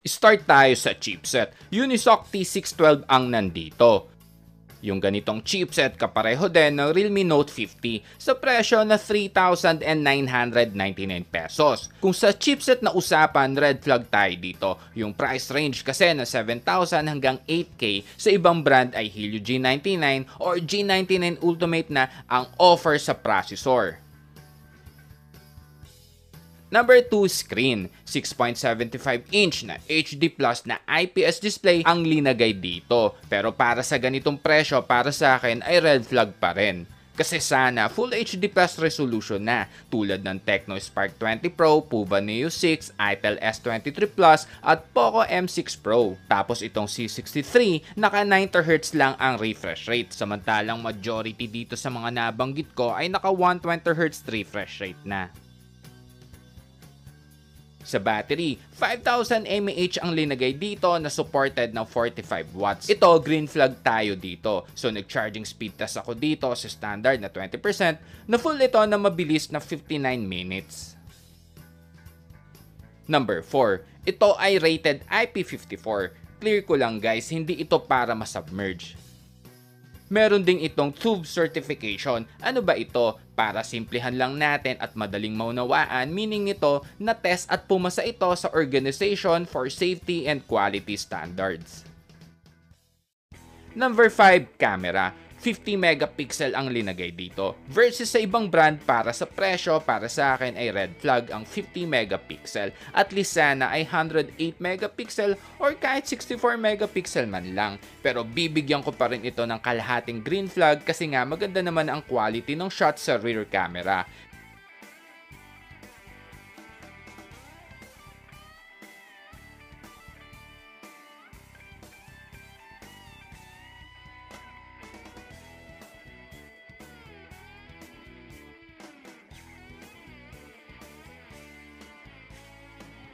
Start tayo sa chipset. Unisoc T612 ang nandito. Yung ganitong chipset kapareho din ng Realme Note 50 sa presyo na 3,999 pesos. Kung sa chipset na usapan, red flag tayo dito. Yung price range kasi na 7,000 hanggang 8K sa ibang brand ay Helio G99 or G99 Ultimate na ang offer sa processor. Number 2, screen. 6.75-inch na HD Plus na IPS display ang linagay dito. Pero para sa ganitong presyo, para sa akin ay red flag pa rin. Kasi sana Full HD Plus resolution na tulad ng Tecno Spark 20 Pro, Puba Neo 6, Itel S23 Plus at Poco M6 Pro. Tapos itong C63, naka 90Hz lang ang refresh rate. Samantalang majority dito sa mga nabanggit ko ay naka 120Hz refresh rate na. Sa battery, 5,000 mAh ang linagay dito na supported ng 45 watts. Ito, green flag tayo dito. So nag-charging speed test ako dito sa standard na 20%, na full ito na mabilis na 59 minutes. Number 4, ito ay rated IP54. Clear ko lang guys, hindi ito para masubmerge. Meron ding itong TÜV certification. Ano ba ito? Para simplihan lang natin at madaling maunawaan, meaning nito na test at pumasa ito sa Organization for Safety and Quality Standards. Number 5, camera. 50 megapixel ang linagay dito. Versus sa ibang brand, para sa presyo, para sa akin ay red flag ang 50 megapixel. At least sana ay 108 megapixel or kahit 64 megapixel man lang. Pero bibigyan ko pa rin ito ng kalahating green flag kasi nga maganda naman ang quality ng shot sa rear camera.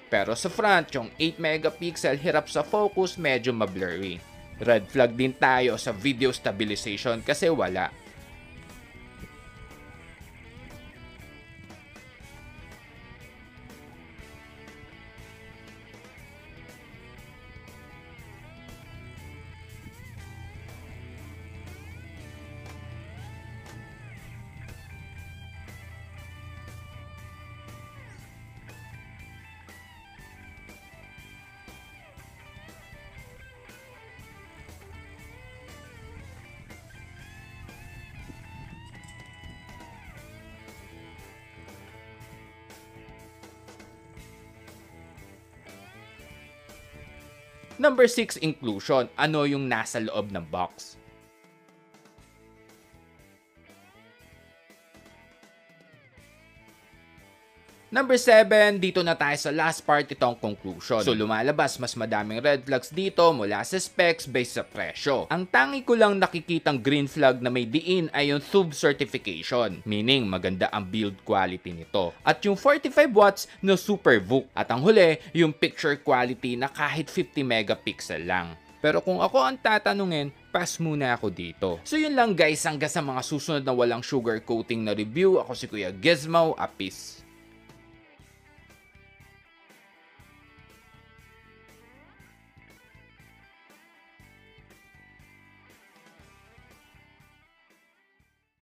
Pero sa front, yung 8 megapixel hirap sa focus, medyo mablurry. Red flag din tayo sa video stabilization kasi wala. Number 6, inclusion. Ano yung nasa loob ng box? Number 7, dito na tayo sa last part, itong conclusion. So lumalabas mas madaming red flags dito mula sa specs based sa presyo. Ang tangi ko lang nakikitang green flag na may diin ay yung TÜV certification, meaning maganda ang build quality nito. At yung 45 watts na super VOOC. At ang huli, yung picture quality na kahit 50 megapixel lang. Pero kung ako ang tatanungin, pass muna ako dito. So yun lang guys, hanggang sa mga susunod na walang sugar coating na review. Ako si Kuya Gizmo, Apis.